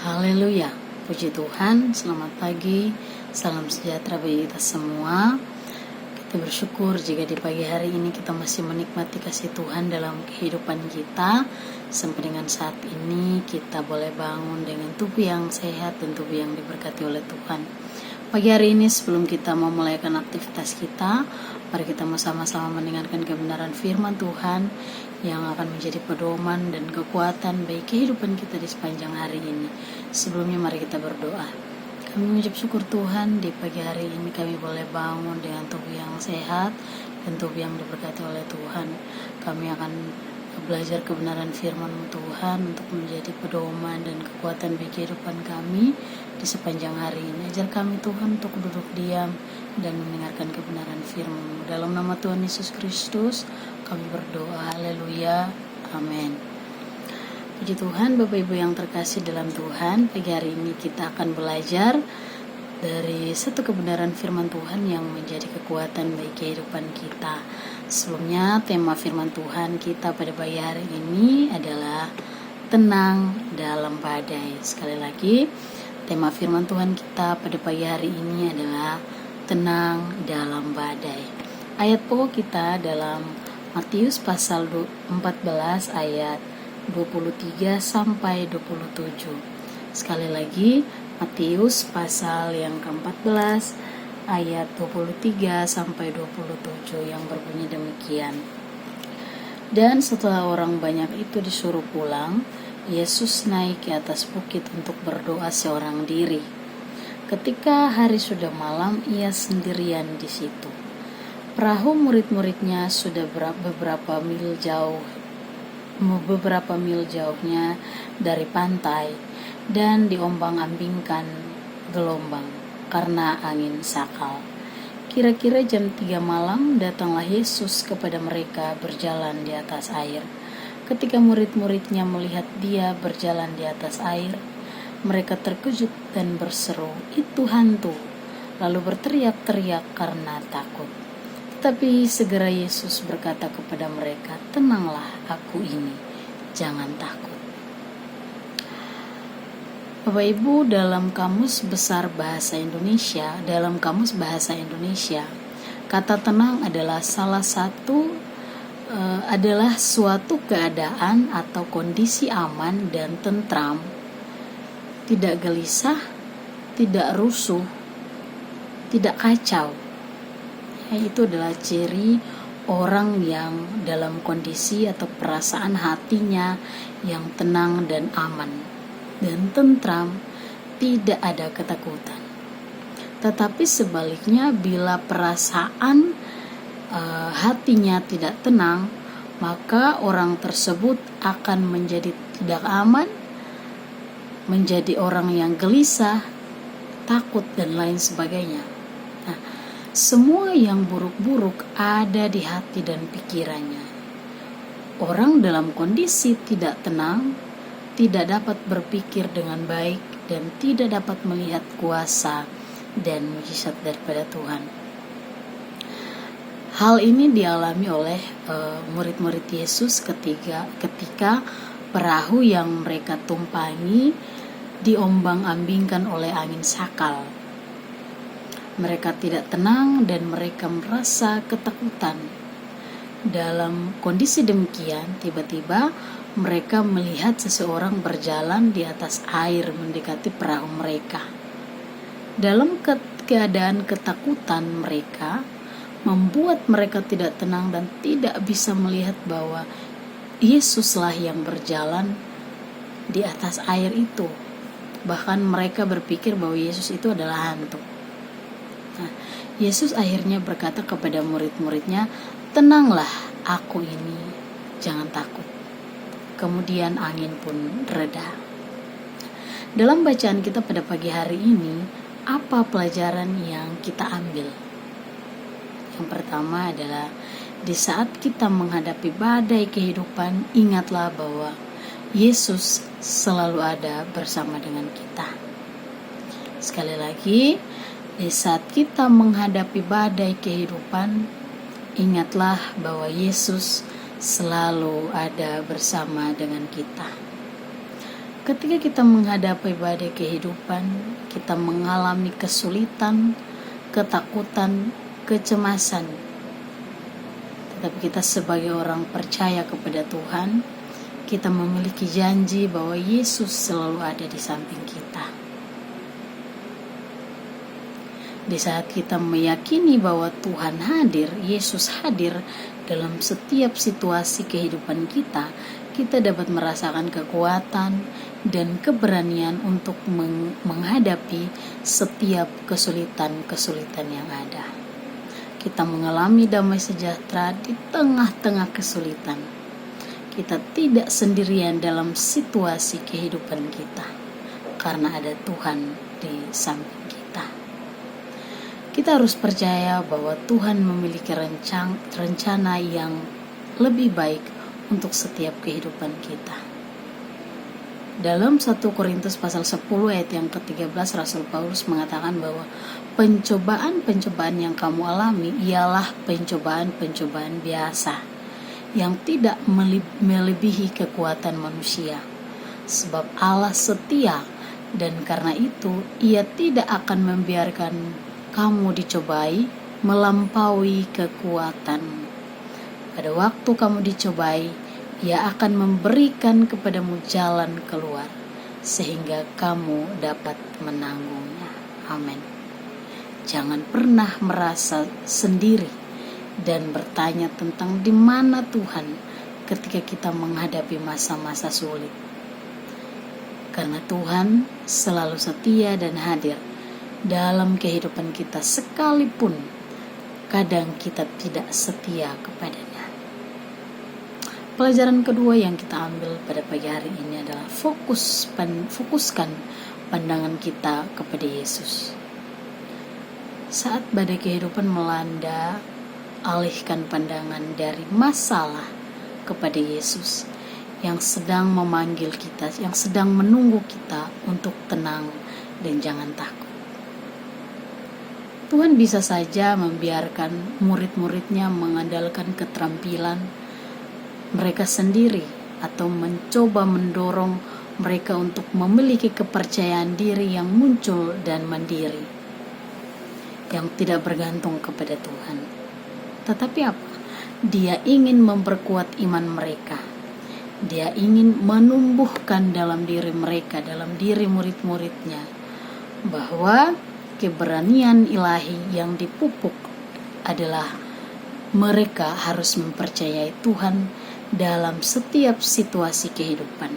Haleluya, puji Tuhan, selamat pagi, salam sejahtera bagi kita semua. Kita bersyukur jika di pagi hari ini kita masih menikmati kasih Tuhan dalam kehidupan kita. Sampai dengan saat ini kita boleh bangun dengan tubuh yang sehat dan tubuh yang diberkati oleh Tuhan. Pagi hari ini sebelum kita memulaikan aktivitas kita, mari kita sama-sama mendengarkan kebenaran firman Tuhan yang akan menjadi pedoman dan kekuatan bagi kehidupan kita di sepanjang hari ini. Sebelumnya mari kita berdoa. Kami mengucap syukur Tuhan, di pagi hari ini kami boleh bangun dengan tubuh yang sehat dan tubuh yang diberkati oleh Tuhan. Kami akan belajar kebenaran firman Tuhan untuk menjadi pedoman dan kekuatan bagi kehidupan kami di sepanjang hari ini. Ajar kami Tuhan untuk duduk diam dan mendengarkan kebenaran firman-Mu. Dalam nama Tuhan Yesus Kristus kami berdoa, haleluya, amin. Puji Tuhan, Bapak Ibu yang terkasih dalam Tuhan, pagi hari ini kita akan belajar dari satu kebenaran firman Tuhan yang menjadi kekuatan bagi kehidupan kita. Sebelumnya, tema firman Tuhan kita pada pagi hari ini adalah tenang dalam badai. Sekali lagi, tema firman Tuhan kita pada pagi hari ini adalah tenang dalam badai. Ayat pokok kita dalam Matius pasal 14 ayat 23 sampai 27. Sekali lagi, Matius pasal yang ke-14 ayat 23 sampai 27 yang berbunyi demikian. Dan setelah orang banyak itu disuruh pulang, Yesus naik ke atas bukit untuk berdoa seorang diri. Ketika hari sudah malam, ia sendirian di situ. Perahu murid-muridnya sudah beberapa mil jauhnya dari pantai dan diombang-ambingkan gelombang karena angin sakal. Kira-kira jam 3 malam datanglah Yesus kepada mereka berjalan di atas air. Ketika murid-muridnya melihat dia berjalan di atas air, mereka terkejut dan berseru, "Itu hantu!" lalu berteriak-teriak karena takut. Tapi segera Yesus berkata kepada mereka, "Tenanglah, aku ini, jangan takut." Bapak Ibu, dalam kamus besar bahasa Indonesia, kata tenang adalah adalah suatu keadaan atau kondisi aman dan tentram, tidak gelisah, tidak rusuh, tidak kacau. Itu adalah ciri orang yang dalam kondisi atau perasaan hatinya yang tenang dan aman dan tentram, tidak ada ketakutan. Tetapi sebaliknya, bila perasaan hatinya tidak tenang, maka orang tersebut akan menjadi tidak aman, menjadi orang yang gelisah, takut dan lain sebagainya. Nah, semua yang buruk-buruk ada di hati dan pikirannya. Orang dalam kondisi tidak tenang, tidak dapat berpikir dengan baik dan tidak dapat melihat kuasa dan mujizat daripada Tuhan. Hal ini dialami oleh murid-murid Yesus ketika perahu yang mereka tumpangi diombang-ambingkan oleh angin sakal. Mereka tidak tenang dan mereka merasa ketakutan. Dalam kondisi demikian, tiba-tiba mereka melihat seseorang berjalan di atas air mendekati perahu mereka. Dalam keadaan ketakutan mereka membuat mereka tidak tenang dan tidak bisa melihat bahwa Yesuslah yang berjalan di atas air itu. Bahkan mereka berpikir bahwa Yesus itu adalah hantu. Nah, Yesus akhirnya berkata kepada murid-muridnya, "Tenanglah, aku ini, jangan takut." Kemudian angin pun reda. Dalam bacaan kita pada pagi hari ini, apa pelajaran yang kita ambil? Yang pertama adalah, di saat kita menghadapi badai kehidupan, ingatlah bahwa Yesus selalu ada bersama dengan kita. Sekali lagi, di saat kita menghadapi badai kehidupan, ingatlah bahwa Yesus selalu ada bersama dengan kita. Ketika kita menghadapi badai kehidupan, kita mengalami kesulitan, ketakutan, kecemasan. Tetapi kita sebagai orang percaya kepada Tuhan, kita memiliki janji bahwa Yesus selalu ada di samping kita. Di saat kita meyakini bahwa Tuhan hadir, Yesus hadir dalam setiap situasi kehidupan kita, kita dapat merasakan kekuatan dan keberanian untuk menghadapi setiap kesulitan-kesulitan yang ada. Kita mengalami damai sejahtera di tengah-tengah kesulitan. Kita tidak sendirian dalam situasi kehidupan kita, karena ada Tuhan di samping kita. Kita harus percaya bahwa Tuhan memiliki rencana yang lebih baik untuk setiap kehidupan kita. Dalam 1 Korintus pasal 10 ayat yang ke-13, Rasul Paulus mengatakan bahwa pencobaan-pencobaan yang kamu alami ialah pencobaan-pencobaan biasa yang tidak melebihi kekuatan manusia. Sebab Allah setia, dan karena itu Ia tidak akan membiarkan kamu dicobai melampaui kekuatan. Pada waktu kamu dicobai, Ia akan memberikan kepadamu jalan keluar, sehingga kamu dapat menanggungnya. Amin. Jangan pernah merasa sendiri dan bertanya tentang di mana Tuhan ketika kita menghadapi masa-masa sulit. Karena Tuhan selalu setia dan hadir dalam kehidupan kita, sekalipun kadang kita tidak setia kepadanya. Pelajaran kedua yang kita ambil pada pagi hari ini adalah fokuskan pandangan kita kepada Yesus. Saat badai kehidupan melanda, alihkan pandangan dari masalah kepada Yesus yang sedang memanggil kita, yang sedang menunggu kita untuk tenang dan jangan takut. Tuhan bisa saja membiarkan murid-muridnya mengandalkan keterampilan mereka sendiri atau mencoba mendorong mereka untuk memiliki kepercayaan diri yang muncul dan mandiri, yang tidak bergantung kepada Tuhan. Tetapi apa? Dia ingin memperkuat iman mereka. Dia ingin menumbuhkan dalam diri mereka, dalam diri murid-muridnya, bahwa keberanian ilahi yang dipupuk adalah mereka harus mempercayai Tuhan dalam setiap situasi kehidupan.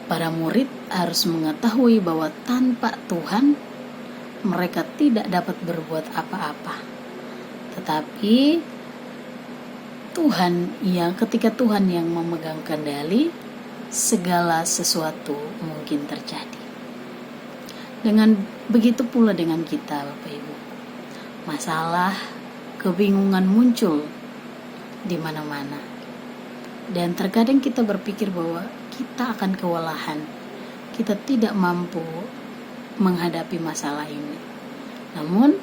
Para murid harus mengetahui bahwa tanpa Tuhan mereka tidak dapat berbuat apa-apa. Tetapi ketika Tuhan yang memegang kendali, segala sesuatu mungkin terjadi. Dengan begitu pula dengan kita, Bapak Ibu. Masalah, kebingungan muncul di mana-mana. Dan terkadang kita berpikir bahwa kita akan kewalahan. Kita tidak mampu menghadapi masalah ini. Namun,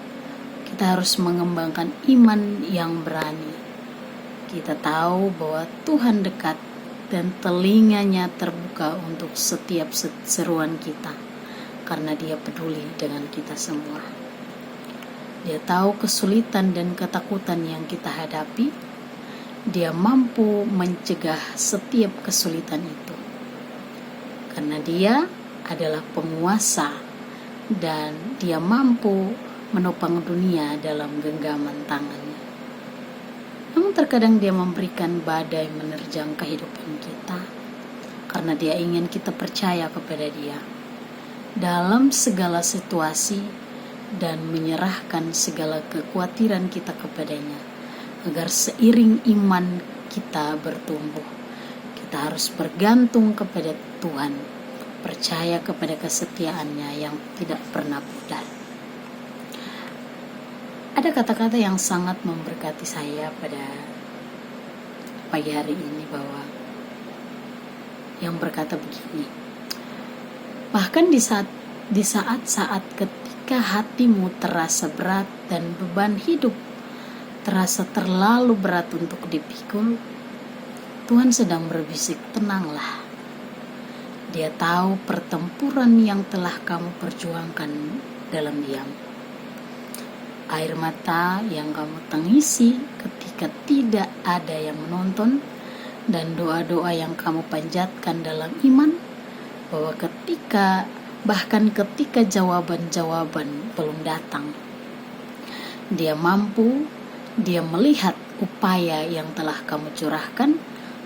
kita harus mengembangkan iman yang berani. Kita tahu bahwa Tuhan dekat dan telinganya terbuka untuk setiap seruan kita. Karena Dia peduli dengan kita semua. Dia tahu kesulitan dan ketakutan yang kita hadapi. Dia mampu mencegah setiap kesulitan itu. Karena Dia adalah penguasa dan Dia mampu menopang dunia dalam genggaman tangannya. Namun terkadang Dia memberikan badai menerjang kehidupan kita, karena Dia ingin kita percaya kepada Dia dalam segala situasi dan menyerahkan segala kekhawatiran kita kepadanya, agar seiring iman kita bertumbuh. Kita harus bergantung kepada Tuhan, percaya kepada kesetiaannya yang tidak pernah pudar. Ada kata-kata yang sangat memberkati saya pada pagi hari ini, bahwa yang berkata begini: bahkan di saat-saat ketika hatimu terasa berat dan beban hidup terasa terlalu berat untuk dipikul, Tuhan sedang berbisik, tenanglah, Dia tahu pertempuran yang telah kamu perjuangkan dalam diam. Air mata yang kamu tangisi ketika tidak ada yang menonton, dan doa-doa yang kamu panjatkan dalam iman, bahwa bahkan ketika jawaban-jawaban belum datang, Dia melihat upaya yang telah kamu curahkan,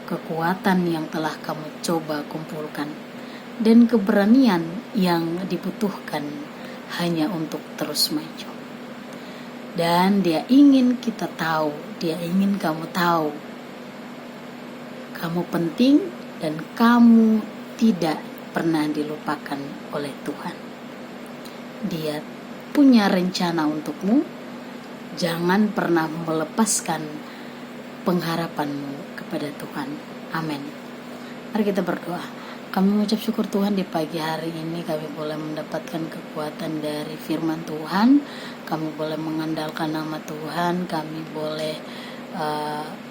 kekuatan yang telah kamu coba kumpulkan, dan keberanian yang dibutuhkan hanya untuk terus maju. Dan Dia ingin kita tahu, Dia ingin kamu tahu, kamu penting dan kamu tidak pernah dilupakan oleh Tuhan. Dia punya rencana untukmu. Jangan pernah melepaskan pengharapanmu kepada Tuhan. Amin. Mari kita berdoa. Kami mengucap syukur Tuhan, di pagi hari ini kami boleh mendapatkan kekuatan dari firman Tuhan. Kami boleh mengandalkan nama Tuhan. Kami boleh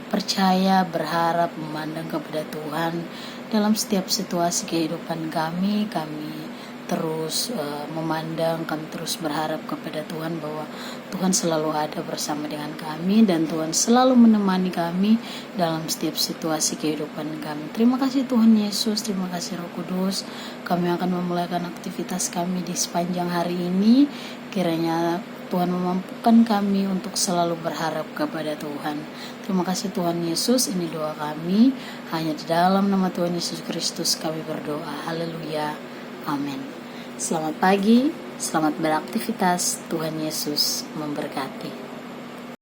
percaya, berharap, memandang kepada Tuhan dalam setiap situasi kehidupan kami. Kami terus memandang, kami terus berharap kepada Tuhan bahwa Tuhan selalu ada bersama dengan kami, dan Tuhan selalu menemani kami dalam setiap situasi kehidupan kami. Terima kasih Tuhan Yesus, terima kasih Roh Kudus. Kami akan memulaikan aktivitas kami di sepanjang hari ini. Kiranya Tuhan memampukan kami untuk selalu berharap kepada Tuhan. Terima kasih Tuhan Yesus, ini doa kami. Hanya di dalam nama Tuhan Yesus Kristus kami berdoa. Haleluya. Amin. Selamat pagi, selamat beraktivitas. Tuhan Yesus memberkati.